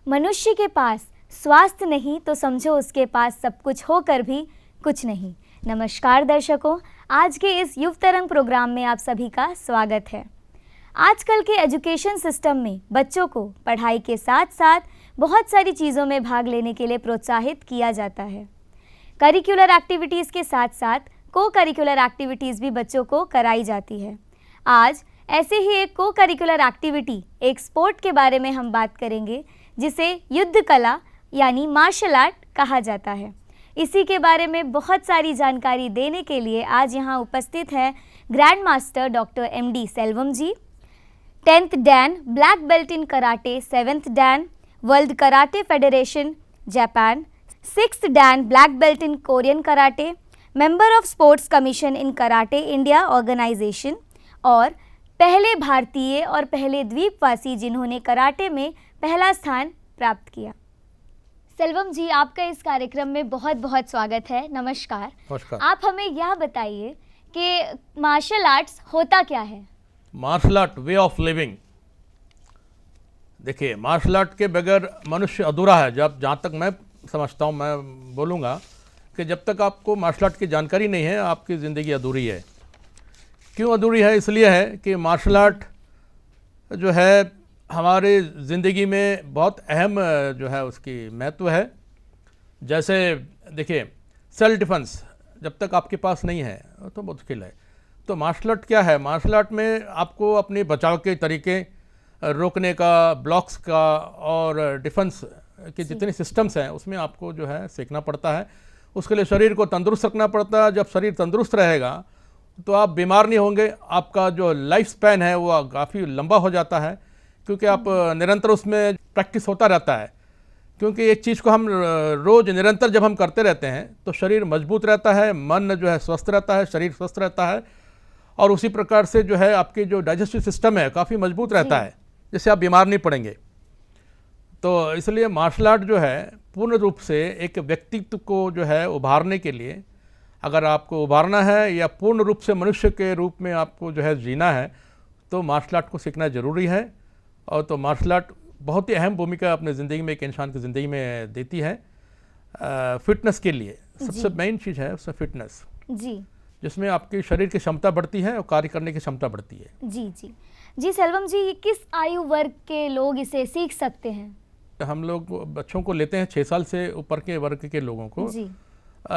मनुष्य के पास स्वास्थ्य नहीं तो समझो उसके पास सब कुछ होकर भी कुछ नहीं। नमस्कार दर्शकों, आज के इस युव तरंग प्रोग्राम में आप सभी का स्वागत है। आजकल के एजुकेशन सिस्टम में बच्चों को पढ़ाई के साथ साथ बहुत सारी चीज़ों में भाग लेने के लिए प्रोत्साहित किया जाता है। करिकुलर एक्टिविटीज़ के साथ साथ को करिकुलर एक्टिविटीज़ भी बच्चों को कराई जाती है। आज ऐसे ही एक को करिकुलर एक्टिविटी, एक स्पोर्ट के बारे में हम बात करेंगे जिसे युद्ध कला यानी मार्शल आर्ट कहा जाता है। इसी के बारे में बहुत सारी जानकारी देने के लिए आज यहाँ उपस्थित है ग्रैंड मास्टर डॉक्टर MD सेल्वम जी, 10th dan black belt in karate, 7th dan world karate federation Japan, 6th dan black belt in Korean karate, member of sports commission in karate India organisation और पहले भारतीय और पहले द्वीपवासी जिन्होंने karate में पहला स्थान प्राप्त किया। सेल्वम जी, आपका इस कार्यक्रम में बहुत बहुत स्वागत है। नमस्कार। नमस्कार। आप हमें यह बताइए कि मार्शल आर्ट्स होता क्या है? Martial art way of living. देखिए, मार्शल आर्ट के बगैर मनुष्य अधूरा है। जब जहाँ तक मैं समझता हूँ, मैं बोलूँगा कि जब तक आपको मार्शल आर्ट की जानकारी नहीं है, आपकी ज़िंदगी अधूरी है। क्यों अधूरी है? इसलिए है कि मार्शल आर्ट जो है हमारे ज़िंदगी में बहुत अहम जो है उसकी महत्व है। जैसे देखिए, सेल्फ डिफेंस जब तक आपके पास नहीं है तो बहुत मुश्किल है। तो मार्शल आर्ट क्या है? मार्शल आर्ट में आपको अपने बचाव के तरीके, रोकने का, ब्लॉक्स का और डिफेंस के जितने सिस्टम्स हैं उसमें आपको जो है सीखना पड़ता है। उसके लिए शरीर को तंदुरुस्त रखना पड़ता है। जब शरीर तंदुरुस्त रहेगा तो आप बीमार नहीं होंगे। आपका जो लाइफ स्पैन है वो काफ़ी लंबा हो जाता है, क्योंकि आप निरंतर उसमें प्रैक्टिस होता रहता है। क्योंकि एक चीज़ को हम रोज़ निरंतर जब हम करते रहते हैं तो शरीर मजबूत रहता है, मन जो है स्वस्थ रहता है, शरीर स्वस्थ रहता है और उसी प्रकार से जो है आपकी जो डाइजेस्टिव सिस्टम है काफ़ी मजबूत रहता है, जिससे आप बीमार नहीं पड़ेंगे। तो इसलिए मार्शल आर्ट जो है पूर्ण रूप से एक व्यक्तित्व को जो है उभारने के लिए, अगर आपको उभारना है या पूर्ण रूप से मनुष्य के रूप में आपको जो है जीना है तो मार्शल आर्ट को सीखना ज़रूरी है। और तो मार्शल आर्ट बहुत ही अहम भूमिका अपने ज़िंदगी में, एक इंसान की ज़िंदगी में देती है। फिटनेस के लिए सबसे मेन चीज़ है उसमें फिटनेस जी, जिसमें आपकी शरीर की क्षमता बढ़ती है और कार्य करने की क्षमता बढ़ती है। जी जी जी। सेल्वम जी, किस आयु वर्ग के लोग इसे सीख सकते हैं? हम लोग बच्चों को लेते हैं 6 साल से ऊपर के वर्ग के लोगों को जी,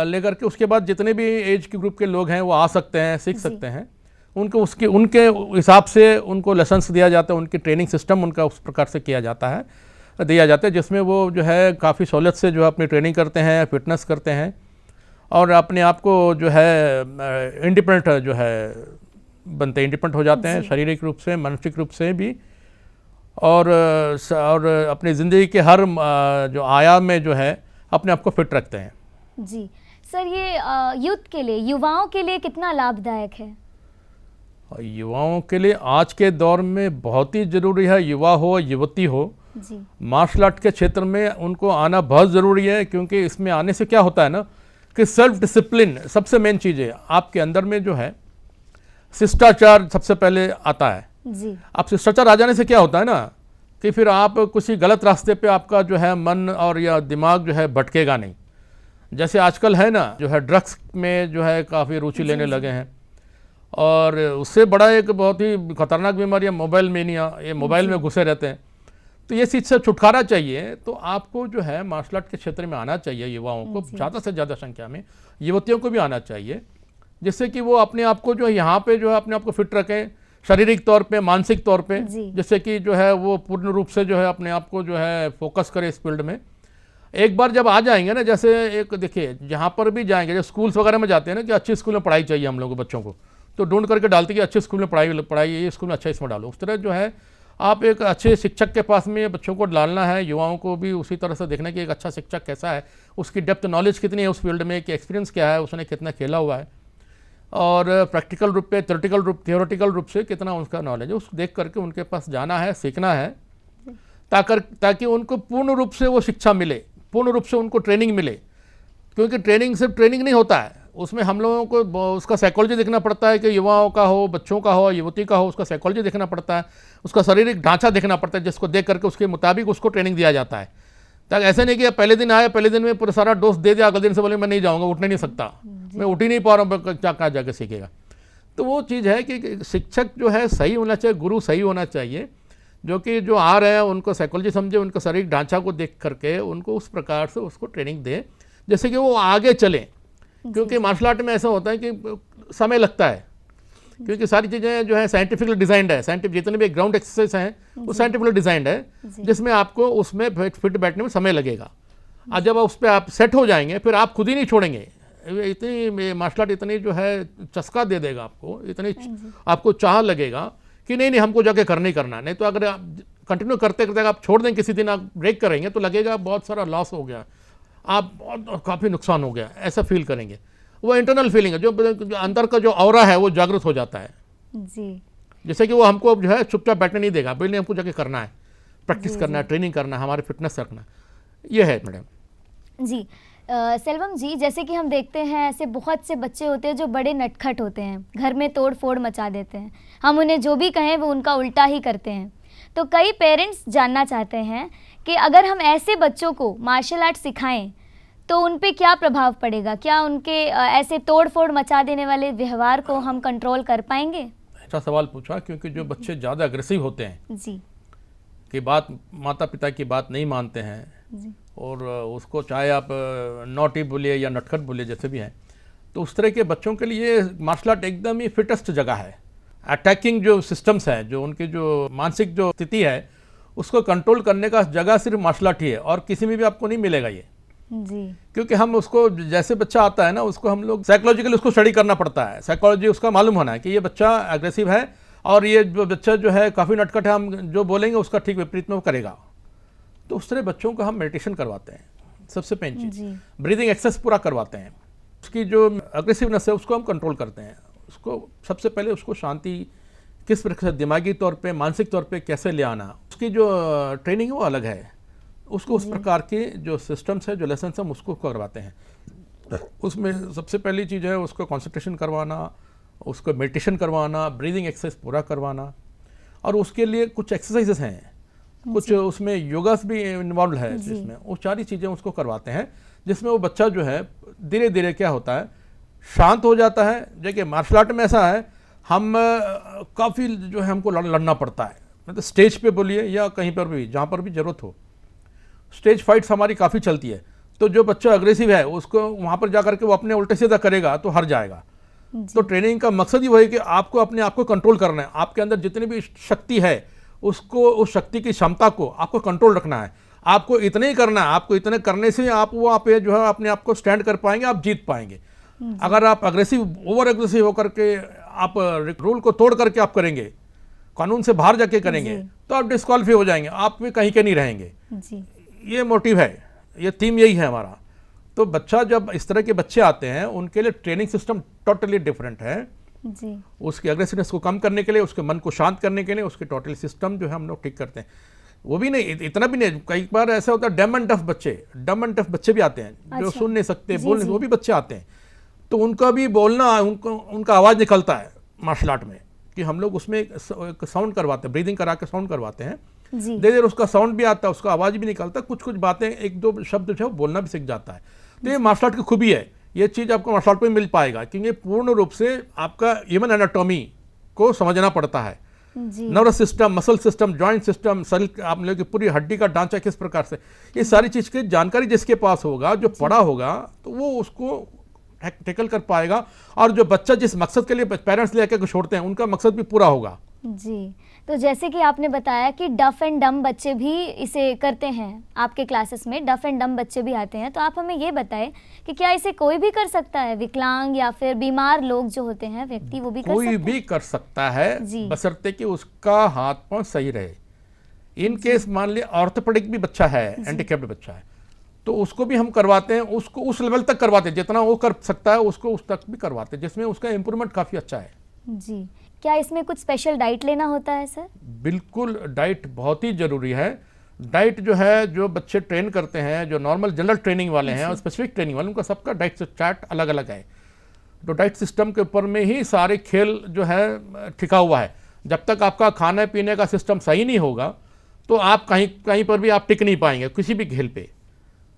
लेकर के उसके बाद जितने भी एज के ग्रुप के लोग हैं वो आ सकते हैं, सीख सकते हैं। उनके हिसाब से उनको लेसन्स दिया जाता है, उनकी ट्रेनिंग सिस्टम उनका उस प्रकार से दिया जाता है जिसमें वो जो है काफ़ी सहूलियत से जो है अपनी ट्रेनिंग करते हैं, फिटनेस करते हैं और अपने आप को जो है इंडिपेंडेंट जो है बनते हैं, इंडिपेंडेंट हो जाते हैं शारीरिक रूप से, मानसिक रूप से भी और अपनी ज़िंदगी के हर जो आयाम में जो है अपने आप को फिट रखते हैं। जी सर, ये यूथ के लिए, युवाओं के लिए कितना लाभदायक है? युवाओं के लिए आज के दौर में बहुत ही ज़रूरी है। युवा हो, युवती हो, जी, मार्शल आर्ट के क्षेत्र में उनको आना बहुत ज़रूरी है। क्योंकि इसमें आने से क्या होता है ना कि सेल्फ डिसिप्लिन सबसे मेन चीज़ है। आपके अंदर में जो है शिष्टाचार सबसे पहले आता है। जी, आप शिष्टाचार आ जाने से क्या होता है ना कि फिर आप किसी गलत रास्ते पे आपका जो है मन और या दिमाग जो है भटकेगा नहीं। जैसे आजकल है ना जो है ड्रग्स में जो है काफ़ी रुचि लेने लगे हैं और उससे बड़ा एक बहुत ही खतरनाक बीमारी है मोबाइल मेनिया। ये मोबाइल में घुसे रहते हैं। तो ये चीज़ से छुटकारा चाहिए तो आपको जो है मार्शल आर्ट के क्षेत्र में आना चाहिए। युवाओं को ज़्यादा से ज़्यादा संख्या में, युवतियों को भी आना चाहिए, जिससे कि वो अपने आप को जो है यहाँ पे जो है अपने आप को फिट रखें, शारीरिक तौर पे, मानसिक तौर पे, जिससे कि जो है वो पूर्ण रूप से जो है अपने आप को जो है फोकस करे इस फील्ड में। एक बार जब आ जाएंगे ना, जैसे एक देखिए जहाँ पर भी जाएंगे, जो स्कूल्स वगैरह में जाते हैं ना कि अच्छी स्कूल में पढ़ाई चाहिए हम लोग को, बच्चों को तो ढूंढ करके डालते कि अच्छे स्कूल में पढ़ाई ये स्कूल में अच्छा इसमें डालो। उस तरह जो है आप एक अच्छे शिक्षक के पास में बच्चों को डालना है। युवाओं को भी उसी तरह से देखना कि एक अच्छा शिक्षक कैसा है, उसकी डेप्थ नॉलेज कितनी है उस फील्ड में, कि एक्सपीरियंस क्या है, उसने कितना खेला हुआ है और प्रैक्टिकल रूप पे, थियोरेटिकल रूप से कितना उसका नॉलेज है, उसको देख करके उनके पास जाना है, सीखना है, ताकि उनको पूर्ण रूप से वो शिक्षा मिले, पूर्ण रूप से उनको ट्रेनिंग मिले क्योंकि ट्रेनिंग सिर्फ ट्रेनिंग नहीं होता है, उसमें हम लोगों को उसका साइकोलॉजी देखना पड़ता है कि युवाओं का हो, बच्चों का हो, युवती का हो, उसका साइकोलॉजी देखना पड़ता है, उसका शारीरिक ढांचा देखना पड़ता है, जिसको देख करके उसके मुताबिक उसको ट्रेनिंग दिया जाता है। ताकि ऐसे नहीं कि पहले दिन आया, पहले दिन में पूरा सारा डोज दे दिया, अगले दिन से बोले मैं नहीं जाऊँगा, उठने नहीं सकता, मैं उठ ही नहीं पा रहा हूँ, क्या कहाँ जाकर सीखेगा। तो वो चीज़ है कि शिक्षक जो है सही होना चाहिए, गुरु सही होना चाहिए, जो कि जो आ रहे हैं उनको साइकोलॉजी समझे, उनका शारीरिक ढांचा को देख करके उनको उस प्रकार से उसको ट्रेनिंग दे, जैसे कि वो आगे चलें। क्योंकि मार्शल आर्ट में ऐसा होता है कि समय लगता है, क्योंकि सारी चीज़ें जो है साइंटिफिकली डिजाइंड है, साइंटिफिक जितने भी ग्राउंड एक्सरसाइज हैं वो साइंटिफिकली डिजाइंड है, जिसमें आपको उसमें फिट बैठने में समय लगेगा। और जब उस पर आप सेट हो जाएंगे फिर आप खुद ही नहीं छोड़ेंगे। इतनी मार्शल आर्ट इतनी जो है चस्का दे देगा आपको, इतनी आपको चाह लगेगा कि नहीं हमको जाके करना ही करना। नहीं तो अगर आप कंटिन्यू करते करते आप छोड़ देंगे, किसी दिन आप ब्रेक करेंगे तो लगेगा बहुत सारा लॉस हो गया, आप बहुत काफ़ी नुकसान हो गया, ऐसा फील करेंगे। वो इंटरनल फीलिंग है, जो अंदर का जो ऑरा है वो जागृत हो जाता है जी। जैसे कि वो हमको जो है चुपचाप बैठने नहीं देगा, पहले हमको जाके करना है, प्रैक्टिस करना है, ट्रेनिंग करना है, हमारे फिटनेस रखना है। ये है मैडम जी। सेल्वम जी, जैसे कि हम देखते हैं ऐसे बहुत से बच्चे होते हैं जो बड़े नटखट होते हैं, घर में तोड़ फोड़ मचा देते हैं, हम उन्हें जो भी कहें वो उनका उल्टा ही करते हैं। तो कई पेरेंट्स जानना चाहते हैं कि अगर हम ऐसे बच्चों को मार्शल आर्ट सिखाएं तो उन पे क्या प्रभाव पड़ेगा, क्या उनके ऐसे तोड़ फोड़ मचा देने वाले व्यवहार को हम कंट्रोल कर पाएंगे? अच्छा सवाल पूछा, क्योंकि जो बच्चे ज़्यादा अग्रेसिव होते हैं जी कि बात माता पिता की बात नहीं मानते हैं जी और उसको चाहे आप नॉटी बोलिए या नटखट बोलिए जैसे भी हैं, तो उस तरह के बच्चों के लिए मार्शल आर्ट एकदम ही फिटेस्ट जगह है। अटैकिंग जो सिस्टम्स हैं, जो उनकी जो मानसिक जो स्थिति है उसको कंट्रोल करने का जगह सिर्फ मार्शल आर्ट ही है, और किसी में भी आपको नहीं मिलेगा ये। जी। क्योंकि हम उसको जैसे बच्चा आता है ना, उसको हम लोग साइकोलॉजिकली उसको स्टडी करना पड़ता है, साइकोलॉजी उसका मालूम होना है कि ये बच्चा एग्रेसिव है और ये बच्चा जो है काफ़ी नटखट है, हम जो बोलेंगे उसका ठीक विपरीत में वो करेगा। तो उस तरह बच्चों को हम मेडिटेशन करवाते हैं, सबसे पहली चीज़ ब्रीदिंग एक्सरसाइज पूरा करवाते हैं, उसकी जो अग्रेसिवनेस है उसको हम कंट्रोल करते हैं। उसको सबसे पहले उसको शांति किस प्रकार से दिमागी तौर पे, मानसिक तौर पे कैसे ले आना, उसकी जो ट्रेनिंग है वो अलग है। उसको उस प्रकार के जो सिस्टम्स है, जो लेसन हम उसको करवाते हैं। उसमें सबसे पहली चीज़ है उसको कंसंट्रेशन करवाना, उसको मेडिटेशन करवाना, ब्रीदिंग एक्सरसाइज पूरा करवाना, और उसके लिए कुछ एक्सरसाइजेस हैं, कुछ उसमें योगास भी इन्वॉल्व है, जिसमें वो सारी चीज़ें उसको करवाते हैं, जिसमें वो बच्चा जो है धीरे धीरे क्या होता है शांत हो जाता है। देखिए मार्शल आर्ट में ऐसा है, हम काफ़ी जो है हमको लड़ना पड़ता है, मतलब स्टेज पे बोलिए या कहीं पर भी जहाँ पर भी ज़रूरत हो, स्टेज फाइट्स हमारी काफ़ी चलती है। तो जो बच्चा अग्रेसिव है उसको वहाँ पर जा करके वो अपने उल्टे सीधा करेगा तो हार जाएगा। तो ट्रेनिंग का मकसद ही वही कि आपको अपने आप को कंट्रोल करना है, आपके अंदर जितनी भी शक्ति है उसको, उस शक्ति की क्षमता को आपको कंट्रोल रखना है। आपको इतने ही करना है, आपको इतने करने से आप वहाँ पे जो है अपने आप को स्टैंड कर पाएंगे, आप जीत पाएंगे। अगर आप अग्रेसिव, ओवर एग्रेसिव होकर के आप रूल को तोड़ करके आप करेंगे, कानून से बाहर जाके करेंगे, तो आप डिस्क्वालीफाई हो जाएंगे, आप भी कहीं के नहीं रहेंगे। ये मोटिव है, ये थीम यही है हमारा। तो बच्चा जब इस तरह के बच्चे आते हैं उनके लिए ट्रेनिंग सिस्टम टोटली डिफरेंट है जी। उसकी अग्रेसिवनेस को कम करने के लिए, उसके मन को शांत करने के लिए उसके टोटल सिस्टम जो है हम लोग ठीक करते हैं। वो भी नहीं, इतना भी नहीं, कई बार ऐसा होता है डम एंड डफ बच्चे भी आते हैं जो सुन नहीं सकते, बोल नहीं, वो भी बच्चे आते हैं। तो उनका भी बोलना, उनका आवाज़ निकलता है मार्शल आर्ट में, कि हम लोग उसमें एक साउंड करवाते हैं, ब्रीदिंग करा के साउंड करवाते हैं, देर देर उसका साउंड भी आता है, उसका आवाज़ भी निकलता है, कुछ कुछ बातें, एक दो शब्द जो है वो बोलना भी सीख जाता है। तो ये मार्शल आर्ट की खूबी है, ये चीज़ आपको मार्शल आर्ट में मिल पाएगा, क्योंकि पूर्ण रूप से आपका ह्यूमन एनाटॉमी को समझना पड़ता है, nervous system, muscle system, joint system, शरीर, आप लोग की पूरी हड्डी का ढांचा किस प्रकार से, ये सारी चीज़ की जानकारी जिसके पास होगा, जो पढ़ा होगा, तो वो उसको टैकल कर पाएगा। और जो बच्चा जिस मकसद के लिए पेरेंट्स लेकर छोड़ते हैं उनका मकसद भी पूरा होगा। जी। तो जैसे कि आपने बताया कि डफ एंड डम बच्चे भी इसे करते हैं, आपके क्लासेस में डफ एंड डम बच्चे भी आते हैं, तो आप हमें ये बताएं कि क्या इसे कोई भी कर सकता है, विकलांग या फिर बीमार लोग जो होते हैं व्यक्ति, वो भी कर सकते हैं? कोई भी कर सकता है, बशर्ते कि उसका हाथ पांव सही रहे। इन केस मान लिया ऑर्थोपेडिक भी बच्चा है, हैंडीकैप्ड बच्चा है, तो उसको भी हम करवाते हैं, उसको उस लेवल तक करवाते हैं जितना वो कर सकता है, उसको उस तक भी करवाते हैं, जिसमें उसका इम्प्रूवमेंट काफ़ी अच्छा है। जी। क्या इसमें कुछ स्पेशल डाइट लेना होता है सर? बिल्कुल, डाइट बहुत ही ज़रूरी है। डाइट जो है, जो बच्चे ट्रेन करते हैं, जो नॉर्मल जनरल ट्रेनिंग वाले हैं और स्पेसिफिक ट्रेनिंग वाले, उनका सबका डाइट चार्ट अलग अलग है। तो डाइट सिस्टम के ऊपर में ही सारे खेल जो है टिका हुआ है। जब तक आपका खाने पीने का सिस्टम सही नहीं होगा तो आप कहीं पर भी आप टिक नहीं पाएंगे किसी भी खेल पे।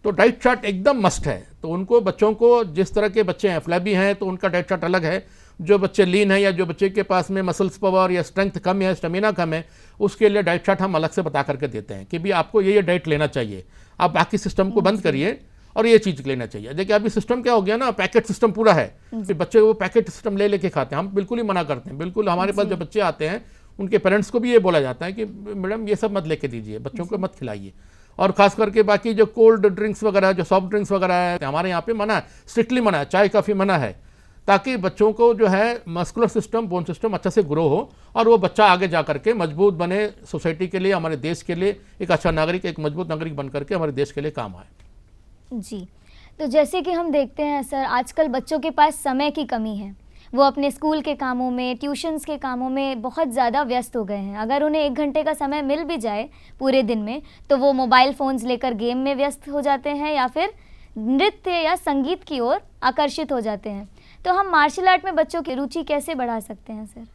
तो डाइट चार्ट एकदम मस्ट है। तो उनको बच्चों को, जिस तरह के बच्चे हैं फ्लैबी हैं तो उनका डाइट चार्ट अलग है, जो बच्चे लीन है या जो बच्चे के पास में मसल्स पावर या स्ट्रेंथ कम है, स्टेमिना कम है, उसके लिए डाइट चार्ट हम अलग से बता करके देते हैं कि भी आपको ये डाइट लेना चाहिए, आप बाकी सिस्टम को बंद करिए और ये चीज़ लेना चाहिए। देखिए अभी सिस्टम क्या हो गया ना, पैकेट सिस्टम पूरा है, बच्चे वो पैकेट सिस्टम ले लेके खाते हैं। हम बिल्कुल ही मना करते हैं। बिल्कुल हमारे पास जो बच्चे आते हैं उनके पेरेंट्स को भी ये बोला जाता है कि मैडम ये सब मत लेके दीजिए, बच्चों को मत खिलाइए। और खास करके बाकी जो कोल्ड ड्रिंक्स वगैरह, जो सॉफ्ट ड्रिंक्स वगैरह है, हमारे यहाँ पे मना है, स्ट्रिक्टली मना है, चाय काफ़ी मना है, ताकि बच्चों को जो है मस्कुलर सिस्टम, बोन सिस्टम अच्छा से ग्रो हो और वो बच्चा आगे जा करके मजबूत बने, सोसाइटी के लिए, हमारे देश के लिए एक अच्छा नागरिक, एक मजबूत नागरिक बन करके हमारे देश के लिए काम आए। जी, तो जैसे कि हम देखते हैं सर, आजकल बच्चों के पास समय की कमी है। वो अपने स्कूल के कामों में, ट्यूशन्स के कामों में बहुत ज़्यादा व्यस्त हो गए हैं। अगर उन्हें 1 घंटे का समय मिल भी जाए पूरे दिन में तो वो मोबाइल फ़ोन्स लेकर गेम में व्यस्त हो जाते हैं या फिर नृत्य या संगीत की ओर आकर्षित हो जाते हैं। तो हम मार्शल आर्ट में बच्चों की रुचि कैसे बढ़ा सकते हैं सर?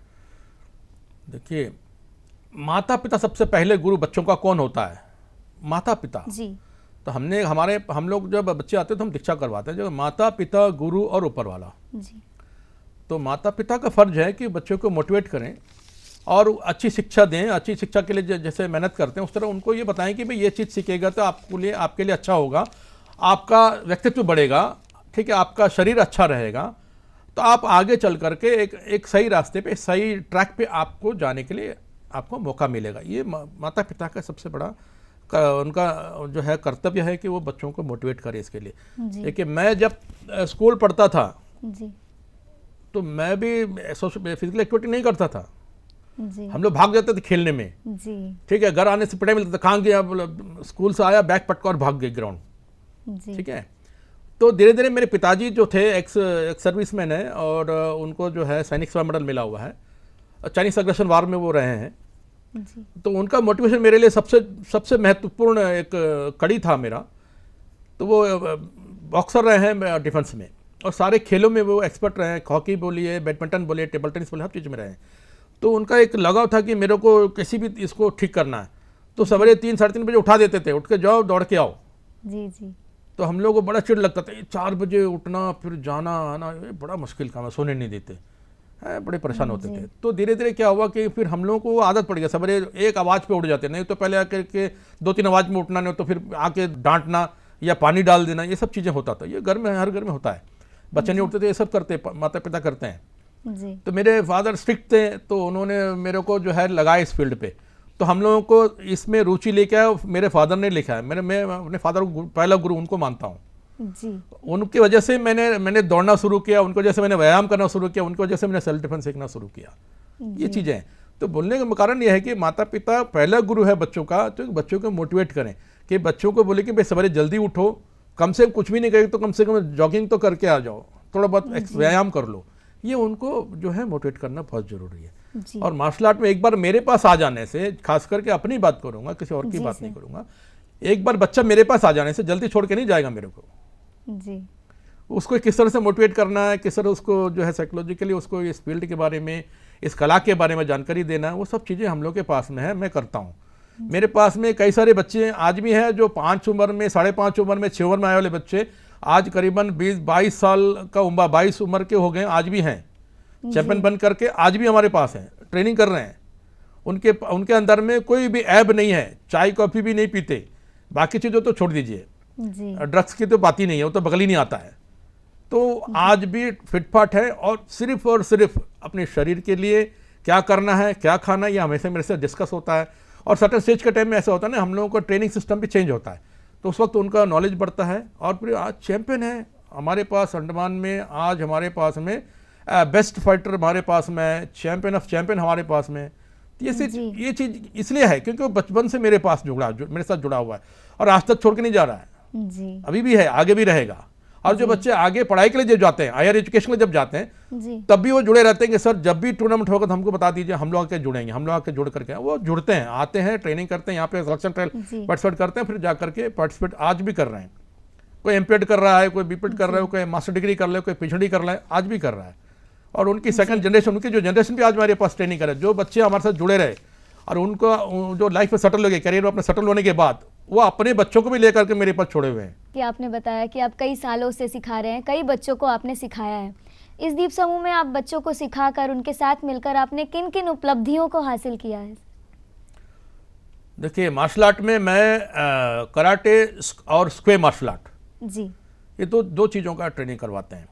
देखिए, माता पिता सबसे पहले गुरु बच्चों का कौन होता है? माता पिता जी। तो हम लोग जब बच्चे आते हैं तो हम दीक्षा करवाते हैं, जो माता पिता, गुरु और ऊपर वाला। जी। तो माता पिता का फर्ज है कि बच्चों को मोटिवेट करें और अच्छी शिक्षा दें। अच्छी शिक्षा के लिए जैसे मेहनत करते हैं उस तरह उनको ये बताएं कि भाई ये चीज़ सीखेगा तो आपके लिए अच्छा होगा, आपका व्यक्तित्व बढ़ेगा, ठीक है, आपका शरीर अच्छा रहेगा, तो आप आगे चल करके एक सही रास्ते पे, सही ट्रैक पे आपको जाने के लिए आपको मौका मिलेगा। ये माता पिता का सबसे बड़ा उनका जो है कर्तव्य है कि वो बच्चों को मोटिवेट करे इसके लिए। देखिए मैं जब स्कूल पढ़ता था जी। तो मैं भी फिजिकल एक्टिविटी नहीं करता था। जी। हम लोग भाग जाते थे खेलने में, जी। ठीक है, घर आने से पिटाई मिलता था, कहाँ गया, स्कूल से आया बैग पटका और भाग गए ग्राउंड, ठीक है। तो धीरे धीरे मेरे पिताजी जो थे एक्स सर्विसमैन है और उनको जो है सैनिक सेवा मेडल मिला हुआ है, चाइनीज अग्रेशन वार में वो रहे हैं। जी। तो उनका मोटिवेशन मेरे लिए सबसे महत्वपूर्ण एक कड़ी था मेरा। तो वो बॉक्सर रहे हैं डिफेंस में और सारे खेलों में वो एक्सपर्ट रहे हैं, हॉकी बोलिए, बैडमिंटन बोलिए, टेबल टेनिस बोलिए, हर चीज़ में रहे हैं। तो उनका एक लगाव था कि मेरे को किसी भी इसको ठीक करना है। तो सवेरे 3 साढ़े 3 बजे उठा देते थे, उठ के जाओ, दौड़ के आओ। जी। जी। तो हम लोग को बड़ा चिढ़ लगता था, 4 बजे उठना फिर जाना आना, ये बड़ा मुश्किल काम है, सोने नहीं देते हैं, बड़े परेशान होते थे। तो धीरे धीरे क्या हुआ कि फिर हम लोगों को आदत पड़ गया, सवेरे एक आवाज़ पे उठ जाते, नहीं तो पहले आकर के 2-3 आवाज़ में उठना, नहीं तो फिर आके डांटना या पानी डाल देना, ये सब चीज़ें होता था। ये घर में, हर घर में होता है, बच्चे नहीं उठते थे, ये सब करते माता पिता करते हैं। जी। तो मेरे फादर स्ट्रिक्ट थे, तो उन्होंने मेरे को जो है लगाया इस फील्ड पे। तो हम लोगों को इसमें रुचि लेके आया, मेरे फादर ने लिखा है। मैं अपने फादर को पहला गुरु उनको मानता हूँ। जी। उनकी वजह से मैंने दौड़ना शुरू किया, उनकी वजह से मैंने व्यायाम करना शुरू किया, उनकी वजह से मैंने सेल्फ डिफेंस सीखना शुरू किया। ये चीज़ें हैं। तो बोलने का कारण यह है कि माता पिता पहला गुरु है बच्चों का। तो बच्चों को मोटिवेट करें कि बच्चों को बोले कि भाई सवेरे जल्दी उठो, कम से कम कुछ भी नहीं करें तो कम से कम जॉगिंग तो करके आ जाओ, थोड़ा बहुत व्यायाम कर लो। ये उनको जो है मोटिवेट करना बहुत ज़रूरी है। और मार्शल आर्ट में एक बार मेरे पास आ जाने से, खास करके अपनी बात करूँगा, किसी और की बात नहीं करूँगा, एक बार बच्चा मेरे पास आ जाने से जल्दी छोड़ के नहीं जाएगा मेरे को। जी। उसको किस तरह से मोटिवेट करना है, किस तरह उसको जो है साइकोलॉजिकली उसको इस फील्ड के बारे में, इस कला के बारे में जानकारी देना है, वो सब चीज़ें हम लोग के पास में है, मैं करता हूँ। मेरे पास में कई सारे बच्चे आज भी हैं जो 5 उम्र में, 5.5 उम्र में, 6 उम्र में आए वाले बच्चे आज करीबन 20-22 साल का उम्र, 22 उम्र के हो गए, आज भी हैं, चैंपियन बन करके आज भी हमारे पास हैं, ट्रेनिंग कर रहे हैं। उनके अंदर में कोई भी ऐब नहीं है, चाय कॉफ़ी भी नहीं पीते, बाकी चीज़ों तो छोड़ दीजिए, ड्रग्स की तो बात ही नहीं है, वो तो बगल ही नहीं आता है। तो आज भी फिटफाट है और सिर्फ अपने शरीर के लिए क्या करना है, क्या खाना है, ये हमेशा मेरे से डिस्कस होता है। और सर्टेन स्टेज के टाइम में ऐसा होता है ना, हम लोगों का ट्रेनिंग सिस्टम भी चेंज होता है, तो उस वक्त उनका नॉलेज बढ़ता है। और फिर आज चैंपियन है हमारे पास अंडमान में, आज हमारे पास में बेस्ट फाइटर हमारे पास में, चैंपियन ऑफ चैंपियन हमारे पास में। ये चीज़ इसलिए है क्योंकि वो बचपन से मेरे साथ जुड़ा हुआ है और आज तक छोड़ के नहीं जा रहा है। जी। अभी भी है, आगे भी रहेगा। और जो बच्चे आगे पढ़ाई के लिए जब जाते हैं, हायर एजुकेशन के लिए जब जाते हैं, जी तब भी वो जुड़े रहते हैं कि सर जब भी टूर्नामेंट होगा तो हमको बता दीजिए, हम लोग आके जुड़ेंगे, हम लोग आके जुड़ करके। वो जुड़ते हैं, आते हैं, ट्रेनिंग करते हैं, यहाँ पे सिलेक्शन ट्रायल जी पार्टिसिपेट करते हैं, फिर जा करके पार्टिसिपेट आज भी कर रहे हैं। कोई एमपेड कर रहा है, कोई बीपेड कर रहा है, कोई मास्टर डिग्री कर रहा है, कोई पीएचडी कर रहा है, आज भी कर रहा है। और उनकी सेकंड जनरेशन, उनकी जो जनरेशन भी आज हमारे पास ट्रेनिंग करे, जो बच्चे हमारे साथ जुड़े रहे और उनको जो लाइफ में सेटल हो गए, करियर में अपने सेटल होने के बाद, वो अपने बच्चों को भी लेकर के मेरे पास छोड़े हुए हैं। कि आपने बताया कि आप कई सालों से सिखा रहे हैं, कई बच्चों को आपने सिखाया है। इस दीप समूह में आप बच्चों को सिखाकर, उनके साथ मिलकर आपने किन किन उपलब्धियों को हासिल किया है? देखिए, मार्शल आर्ट में मैं कराटे और स्क्वे मार्शल आर्ट, जी ये तो दो चीज़ों का ट्रेनिंग करवाते हैं।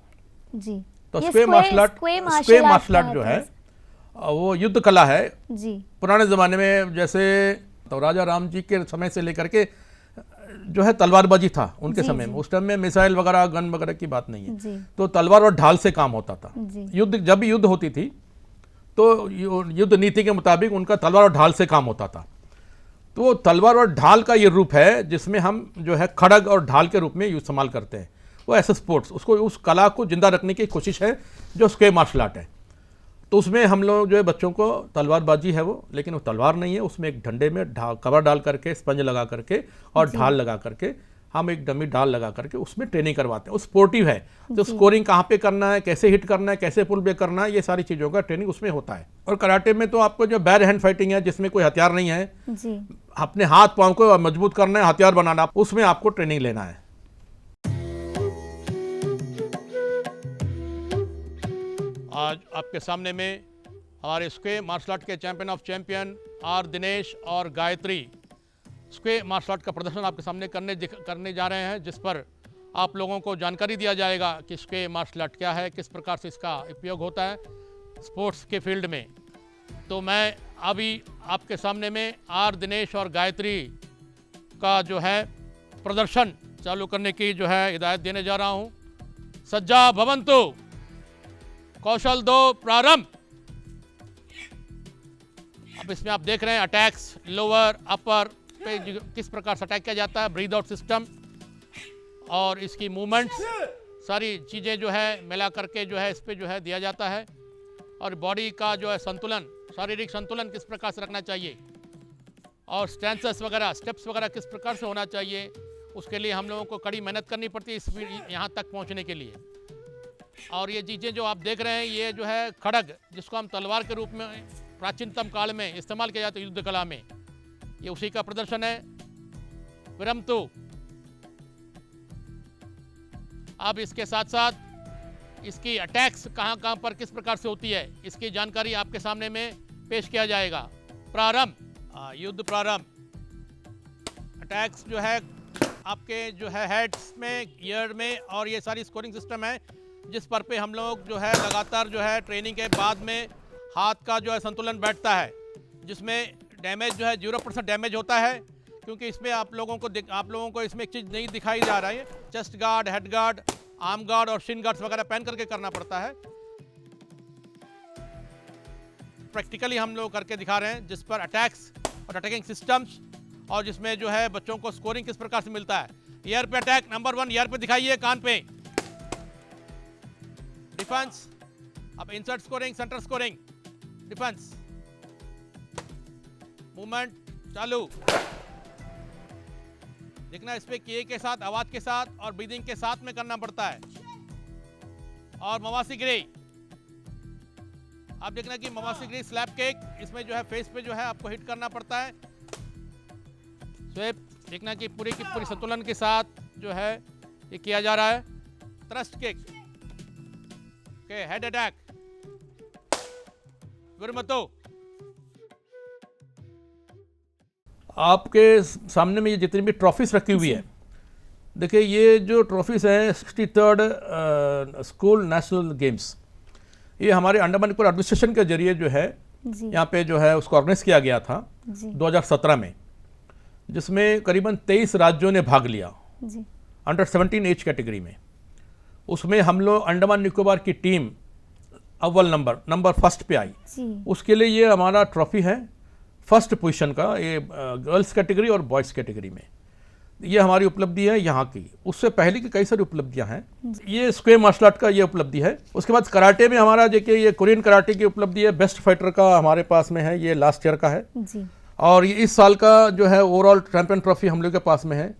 जी तो ये स्क्वे मार्शल आर्ट क्या जो होता है वो युद्ध कला है। जी पुराने ज़माने में जैसे तो राजा राम जी के समय से लेकर के जो है तलवारबाजी था उनके जी, समय जी। में। उस टाइम में मिसाइल वगैरह, गन वगैरह की बात नहीं है, जी तो तलवार और ढाल से काम होता था। जी युद्ध, जब भी युद्ध होती थी तो युद्ध नीति के मुताबिक उनका तलवार और ढाल से काम होता था। तो तलवार और ढाल का ये रूप है जिसमें हम जो है खड़ग और ढाल के रूप में इस्तेमाल करते हैं। वो ऐसे स्पोर्ट्स, उसको, उस कला को जिंदा रखने की कोशिश है जो स्क्वे मार्शल आर्ट है। तो उसमें हम लोग जो है बच्चों को तलवारबाजी है वो, लेकिन वो तलवार नहीं है, उसमें एक डंडे में कवर डाल करके, स्पंज लगा करके और ढाल लगा करके, हम एक डमी ढाल लगा करके उसमें ट्रेनिंग करवाते हैं। वो स्पोर्टिव है, तो स्कोरिंग कहाँ पे करना है, कैसे हिट करना है, कैसे पुल बैक करना है, ये सारी चीज़ों का ट्रेनिंग उसमें होता है। और कराटे में तो आपको जो बैर हैंड फाइटिंग है, जिसमें कोई हथियार नहीं है, जी अपने हाथ पाँव को मजबूत करना है, हथियार बनाना, उसमें आपको ट्रेनिंग लेना है। आज आपके सामने में हमारे स्क्वे मार्शल आर्ट के champion of champions R Dinesh और गायत्री स्क्वे मार्शल आर्ट का प्रदर्शन आपके सामने करने जा रहे हैं, जिस पर आप लोगों को जानकारी दिया जाएगा कि स्क्वे मार्शल आर्ट क्या है, किस प्रकार से इसका उपयोग होता है स्पोर्ट्स के फील्ड में। तो मैं अभी आपके सामने में आर दिनेश और गायत्री का जो है प्रदर्शन चालू करने की जो है हिदायत देने जा रहा हूँ। सज्जा भवन्तु, कौशल दो प्रारंभ। अब इसमें आप देख रहे हैं अटैक्स, लोअर अपर पे किस प्रकार से अटैक किया जाता है, ब्रीद आउट सिस्टम और इसकी मूवमेंट्स, सारी चीज़ें जो है मिला करके जो है इस पे जो है दिया जाता है। और बॉडी का जो है संतुलन, शारीरिक संतुलन किस प्रकार से रखना चाहिए और स्टैंसेस वगैरह, स्टेप्स वगैरह किस प्रकार से होना चाहिए, उसके लिए हम लोगों को कड़ी मेहनत करनी पड़ती है इस यहाँ तक पहुँचने के लिए। और ये चीज़ें जो आप देख रहे हैं, ये जो है खड़ग, जिसको हम तलवार के रूप में प्राचीनतम काल में इस्तेमाल किया जाता है युद्ध कला में, ये उसी का प्रदर्शन है। विरमतु। अब इसके साथ साथ इसकी अटैक्स कहाँ पर किस प्रकार से होती है, इसकी जानकारी आपके सामने में पेश किया जाएगा। प्रारंभ, युद्ध प्रारंभ। अटैक्स जो है आपके जो है हेड्स में, ईयर में, और ये सारी स्कोरिंग सिस्टम है जिस पर पे हम लोग जो है लगातार जो है ट्रेनिंग के बाद में हाथ का जो है संतुलन बैठता है, जिसमें डैमेज जो है 0% डैमेज होता है, क्योंकि इसमें आप लोगों को इसमें एक चीज़ नहीं दिखाई जा रहा है, chest guard, head guard, arm guard और शिन गार्ड्स वगैरह पहन करके करना पड़ता है। प्रैक्टिकली हम लोग करके दिखा रहे हैं, जिस पर अटैक्स और अटैकिंग सिस्टम्स, और जिसमें जो है बच्चों को स्कोरिंग किस प्रकार से मिलता है। ईयर पे अटैक, नंबर 1 ईयर पे दिखाइए, कान पे। डिफेंस, अब insert scoring, centre scoring, defence, movement चालू। देखना इस पे किए के साथ, आवाज के साथ और ब्रीदिंग के साथ में करना पड़ता है। और मवासी गिरी, आप देखना कि मवासी गिरी स्लैप किक, इसमें जो है फेस पे जो है आपको हिट करना पड़ता है। स्वेप, देखना कि पूरी की पूरी संतुलन के साथ जो है ये किया जा रहा है। Thrust kick, okay, head attack, विरमतु। आपके सामने में ये जितनी भी ट्रॉफीज रखी हुई है, देखिए ये जो ट्रॉफीज हैं 63rd स्कूल नेशनल गेम्स, ये हमारे अंडमान निकोबार एडमिनिस्ट्रेशन के जरिए जो है यहाँ पे जो है उसको ऑर्गेनाइज किया गया था 2017 में, जिसमें करीबन 23 राज्यों ने भाग लिया अंडर 17 एज कैटेगरी में। उसमें हम लोग अंडमान निकोबार की टीम अव्वल नंबर फर्स्ट पे आई। उसके लिए ये हमारा ट्रॉफी है फर्स्ट पोजीशन का, ये गर्ल्स कैटेगरी और बॉयज़ कैटेगरी में। ये हमारी उपलब्धि है यहाँ की। उससे पहले की कई सारी उपलब्धियाँ हैं। ये स्क्वे मार्शल आर्ट का ये उपलब्धि है। उसके बाद कराटे में हमारा देखिए ये कोरियन कराटे की उपलब्धि है, बेस्ट फाइटर का हमारे पास में है, ये लास्ट ईयर का है जी। और ये इस साल का जो है ओवरऑल चैंपियन ट्रॉफी हम लोग के पास में है।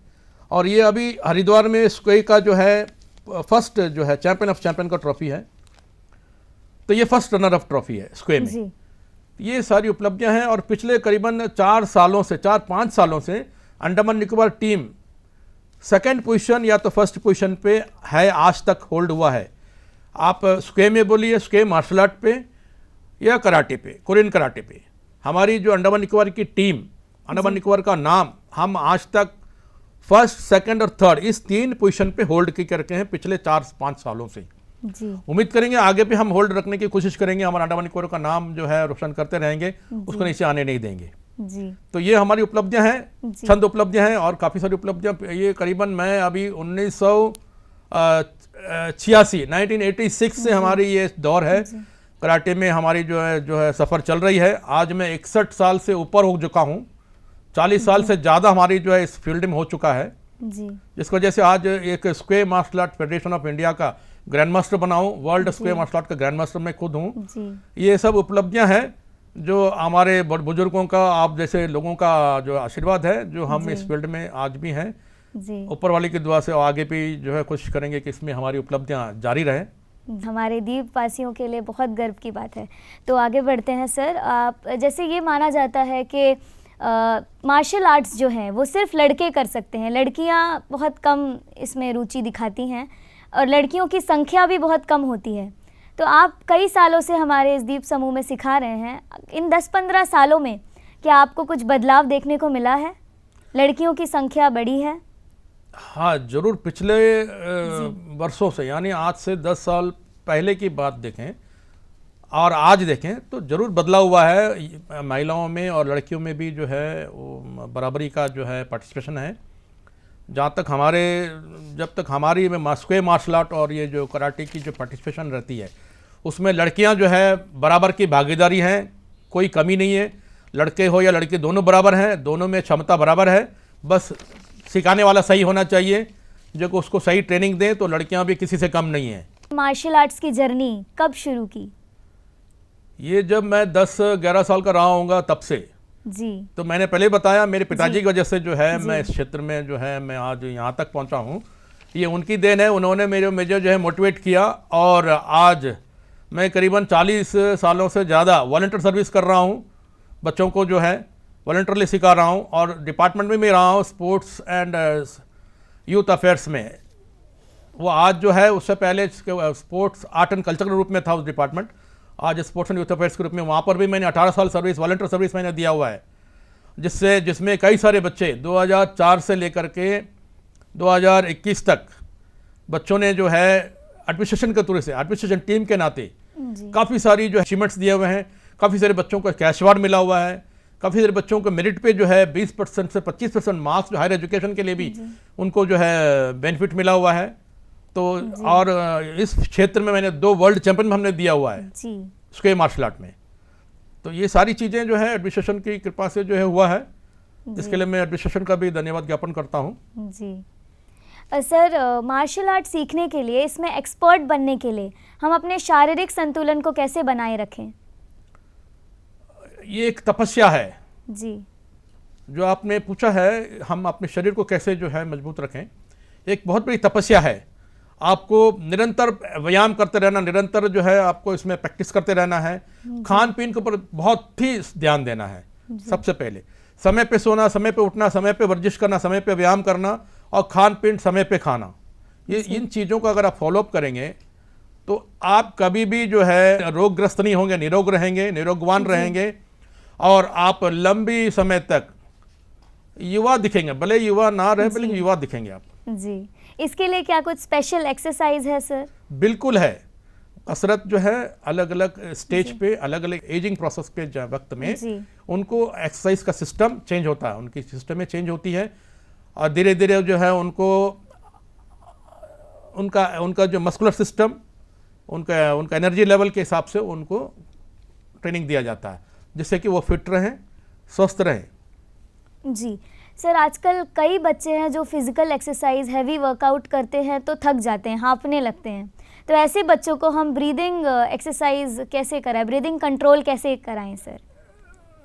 और ये अभी हरिद्वार में स्क्वे का जो है फर्स्ट जो है चैंपियन ऑफ चैंपियन का ट्रॉफी है, तो ये फर्स्ट रनर ऑफ ट्रॉफी है स्क्वे में जी। ये सारी उपलब्धियां हैं। और पिछले करीबन 4-5 सालों से Andaman Nicobar team second position या तो फर्स्ट पोजीशन पे है, आज तक होल्ड हुआ है। आप स्क्वे में बोलिए, स्क्वे मार्शल आर्ट पे या कराटे पे, कोरियन कराटे पे, हमारी जो अंडमान निकोबार की टीम, अंडमान निकोबार का नाम, हम आज तक फर्स्ट, सेकंड और थर्ड इस 3 पोजीशन पे होल्ड की करके हैं पिछले 4-5 सालों से। जी। उम्मीद करेंगे आगे भी हम होल्ड रखने की कोशिश करेंगे, हमारा अंडमान निकोबार का नाम जो है रोशन करते रहेंगे, उसको नीचे आने नहीं देंगे। जी। तो ये हमारी उपलब्धियां हैं, चंद उपलब्धियां हैं और काफ़ी सारी उपलब्धियां। ये करीबन मैं अभी 1986 से हमारी ये दौर है कराटे में, हमारी जो है सफ़र चल रही है। आज मैं 61 साल से ऊपर हो चुका हूँ, 40 साल से ज़्यादा हमारी जो है इस फील्ड में हो चुका है जी। जिस वजह से आज एक Sqay martial art federation of India का ग्रैंड मास्टर बना हूँ, वर्ल्ड स्क्वे मार्शल आर्ट का ग्रैंड मास्टर मैं खुद हूँ। ये सब उपलब्धियाँ हैं जो हमारे बुजुर्गों का, आप जैसे लोगों का जो आशीर्वाद है, जो हम इस फील्ड में आज भी हैं। ऊपर वाले की दुआ से आगे भी जो है कोशिश करेंगे कि इसमें हमारी उपलब्धियाँ जारी रहें। हमारे द्वीपवासियों के लिए बहुत गर्व की बात है। तो आगे बढ़ते हैं सर। आप जैसे ये माना जाता है कि मार्शल आर्ट्स जो हैं वो सिर्फ लड़के कर सकते हैं, लड़कियाँ बहुत कम इसमें रुचि दिखाती हैं और लड़कियों की संख्या भी बहुत कम होती है। तो आप कई सालों से हमारे इस द्वीप समूह में सिखा रहे हैं, इन 10-15 सालों में क्या आपको कुछ बदलाव देखने को मिला है? लड़कियों की संख्या बढ़ी है? हाँ जरूर, पिछले वर्षों से, यानी आज से 10 साल पहले की बात देखें और आज देखें तो जरूर बदलाव हुआ है। महिलाओं में और लड़कियों में भी जो है वो बराबरी का जो है पार्टिसिपेशन है। जहाँ तक जब तक हमारी स्क्वे मार्शल आर्ट और ये जो कराटे की जो पार्टिसिपेशन रहती है उसमें लड़कियाँ जो है बराबर की भागीदारी हैं, कोई कमी नहीं है। लड़के हो या लड़के दोनों बराबर हैं, दोनों में क्षमता बराबर है। बस सिखाने वाला सही होना चाहिए, जो कि उसको सही ट्रेनिंग दें, तो लड़कियाँ भी किसी से कम नहीं हैं। मार्शल आर्ट्स की जर्नी कब शुरू की? ये जब मैं 10-11 साल का रहा होऊंगा तब से जी। तो मैंने पहले बताया, मेरे पिताजी की वजह से जो है मैं इस क्षेत्र में जो है मैं आज यहाँ तक पहुँचा हूँ। ये उनकी देन है, उन्होंने मुझे जो है मोटिवेट किया और आज मैं करीबन 40 सालों से ज़्यादा वॉलंटियर सर्विस कर रहा हूँ। बच्चों को जो है वॉलंटियरली सिखा रहा हूँ और डिपार्टमेंट में भी रहा हूँ, स्पोर्ट्स एंड यूथ अफेयर्स में। वो आज जो है उससे पहले स्पोर्ट्स आर्ट एंड कल्चर के रूप में था उस डिपार्टमेंट, आज स्पोर्ट्स एंड यूथ अफेयर्स के रूप में। वहाँ पर भी मैंने 18 साल सर्विस, वॉलंटियर सर्विस मैंने दिया हुआ है, जिसमें कई सारे बच्चे 2004 से लेकर के 2021 तक बच्चों ने जो है एडमिनिस्ट्रेशन के थ्रू से, एडमिनिस्ट्रेशन टीम के नाते काफ़ी सारी जो अचीवमेंट्स दिए हुए हैं। काफ़ी सारे बच्चों को कैश अवार्ड मिला हुआ है, काफ़ी सारे बच्चों को मेरिट पे जो है 20% से 25% मार्क्स जो हायर एजुकेशन के लिए भी उनको जो है बेनिफिट मिला हुआ है। तो और इस क्षेत्र में मैंने 2 वर्ल्ड चैंपियन हमने दिया हुआ है स्क्वे मार्शल आर्ट में। तो ये सारी चीज़ें जो है एडमिनिस्ट्रेशन की कृपा से जो है हुआ है। इसके लिए मैं एडमिनिस्ट्रेशन का भी धन्यवाद ज्ञापन करता हूँ। जी सर, मार्शल आर्ट सीखने के लिए, इसमें एक्सपर्ट बनने के लिए हम अपने शारीरिक संतुलन को कैसे बनाए रखें? ये एक तपस्या है जी, जो आपने पूछा है, हम अपने शरीर को कैसे जो है मजबूत रखें। एक बहुत बड़ी तपस्या है। आपको निरंतर व्यायाम करते रहना, निरंतर जो है आपको इसमें प्रैक्टिस करते रहना है। खान पीन के ऊपर बहुत ही ध्यान देना है। सबसे पहले समय पे सोना, समय पे उठना, समय पे वर्जिश करना, समय पे व्यायाम करना और खान पीन समय पे खाना। ये इन चीज़ों को अगर आप फॉलोअप करेंगे तो आप कभी भी जो है रोगग्रस्त नहीं होंगे, निरोग रहेंगे, निरोगवान रहेंगे और आप लंबी समय तक युवा दिखेंगे। भले युवा ना रहे, भले युवा दिखेंगे आप जी। इसके लिए क्या कुछ स्पेशल एक्सरसाइज है सर? बिल्कुल है। कसरत जो है अलग अलग स्टेज पे, अलग अलग एजिंग प्रोसेस के वक्त में उनको एक्सरसाइज का सिस्टम चेंज होता है, उनकी सिस्टम में चेंज होती है और धीरे धीरे जो है उनको उनका जो मस्कुलर सिस्टम, उनका एनर्जी लेवल के हिसाब से उनको ट्रेनिंग दिया जाता है, जिससे कि वो फिट रहें, स्वस्थ रहें। जी सर आजकल कई बच्चे हैं जो फिजिकल एक्सरसाइज हैवी वर्कआउट करते हैं तो थक जाते हैं, हाँफने लगते हैं, तो ऐसे बच्चों को हम ब्रीदिंग एक्सरसाइज कैसे कराएं, ब्रीदिंग कंट्रोल कैसे कराएं सर?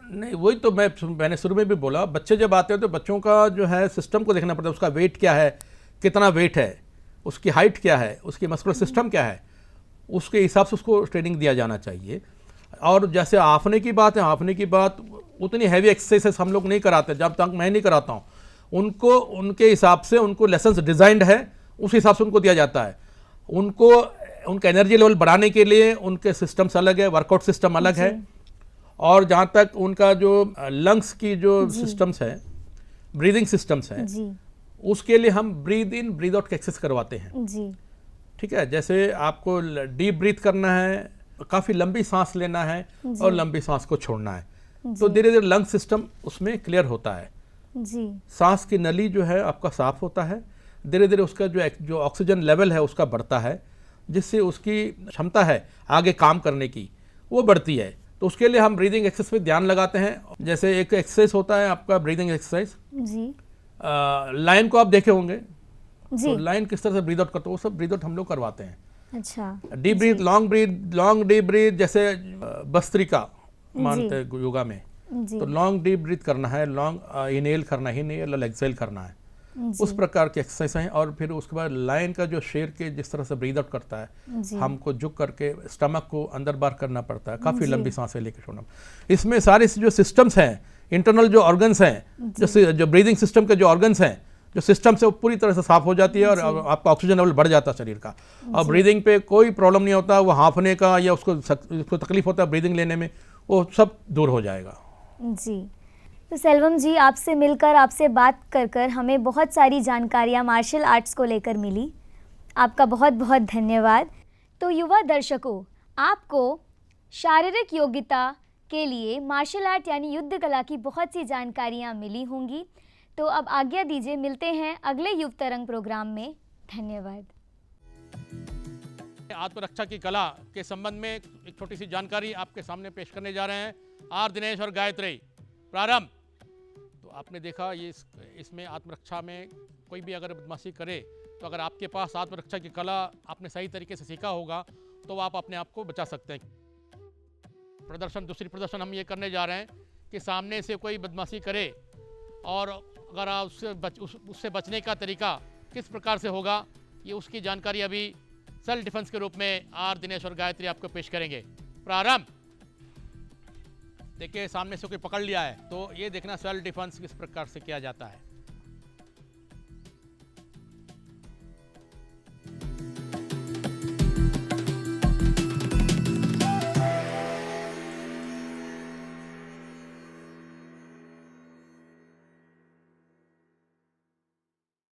नहीं, वही तो मैंने शुरू में भी बोला, बच्चे जब आते हैं तो बच्चों का जो है सिस्टम को देखना पड़ता है, उसका वेट क्या है, कितना वेट है, उसकी हाइट क्या है, उसकी मस्कुलर सिस्टम क्या है, उसके हिसाब से उसको ट्रेनिंग दिया जाना चाहिए। और जैसे हाँफने की बात है, हाँफने की बात उतनी हैवी एक्सरसाइज हम लोग नहीं कराते, जब तक मैं नहीं कराता हूँ उनको, उनके हिसाब से उनको लेसन्स डिजाइंड है, उस हिसाब से उनको दिया जाता है। उनको उनका एनर्जी लेवल बढ़ाने के लिए उनके सिस्टम्स अलग है, वर्कआउट सिस्टम अलग है। और जहाँ तक उनका जो लंग्स की जो सिस्टम्स है, ब्रीदिंग सिस्टम्स हैं, उसके लिए हम ब्रीद इन ब्रीद आउट का एक्सरसाइज करवाते हैं जी। ठीक है। जैसे आपको डीप ब्रीथ करना है, काफ़ी लंबी सांस लेना है और लंबी सांस को छोड़ना है, तो धीरे धीरे लंग सिस्टम उसमें क्लियर होता है जी। सांस की नली जो है आपका साफ होता है, धीरे धीरे उसका जो ऑक्सीजन लेवल है उसका बढ़ता है, जिससे उसकी क्षमता है आगे काम करने की वो बढ़ती है। तो उसके लिए हम ब्रीदिंग एक्सरसाइज पे ध्यान लगाते हैं। जैसे एक एक्सरसाइज होता है आपका ब्रीदिंग एक्सरसाइज जी। लाइन को आप देखे होंगे जी। तो लाइन किस तरह से ब्रीद आउट करते हो, वो सब ब्रीद आउट हम लोग करवाते हैं। अच्छा। Deep breath, long deep breath, जैसे भस्त्रिका मानते हैं योगा में, तो लॉन्ग डीप ब्रीथ करना है, लॉन्ग इनहेल करना है, इनहेल एक्सहेल करना है, उस प्रकार के एक्सरसाइज हैं। और फिर उसके बाद लाइन का जो शेर के जिस तरह से ब्रीद आउट करता है, हमको झुक करके स्टमक को अंदर बाहर करना पड़ता है, काफ़ी लंबी सांसें लेके छोड़ना। इसमें सारे जो सिस्टम्स हैं, इंटरनल जो ऑर्गन्स हैं, जो ब्रीदिंग सिस्टम के जो ऑर्गन्स हैं, जो सिस्टम से वो पूरी तरह से साफ हो जाती है और आपका ऑक्सीजन लेवल बढ़ जाता है शरीर का। और ब्रीदिंग पे कोई प्रॉब्लम नहीं होता, वो हाँफने का या उसको तकलीफ होता है ब्रीदिंग लेने में, वो सब दूर हो जाएगा जी। तो सेल्वम जी, आपसे मिलकर, आपसे बात कर कर हमें बहुत सारी जानकारियाँ मार्शल आर्ट्स को लेकर मिली। आपका बहुत बहुत धन्यवाद। तो युवा दर्शकों, आपको शारीरिक योग्यता के लिए मार्शल आर्ट यानी युद्ध कला की बहुत सी जानकारियाँ मिली होंगी। तो अब आज्ञा दीजिए, मिलते हैं अगले युव तरंग प्रोग्राम में। धन्यवाद। आत्मरक्षा की कला के संबंध में एक छोटी सी जानकारी आपके सामने पेश करने जा रहे हैं। आर दिनेश और गायत्री, प्रारंभ। तो आपने देखा ये इसमें आत्मरक्षा में कोई भी अगर बदमाशी करे तो अगर आपके पास आत्मरक्षा की कला आपने सही तरीके से सीखा होगा तो आप अपने आप को बचा सकते हैं। दूसरी प्रदर्शन हम ये करने जा रहे हैं कि सामने से कोई बदमाशी करे और अगर उससे बचने का तरीका किस प्रकार से होगा, ये उसकी जानकारी अभी सेल्फ डिफेंस के रूप में आर दिनेश और गायत्री आपको पेश करेंगे। प्रारंभ। देखिए, सामने से कोई पकड़ लिया है तो ये देखना सेल्फ डिफेंस किस प्रकार से किया जाता है।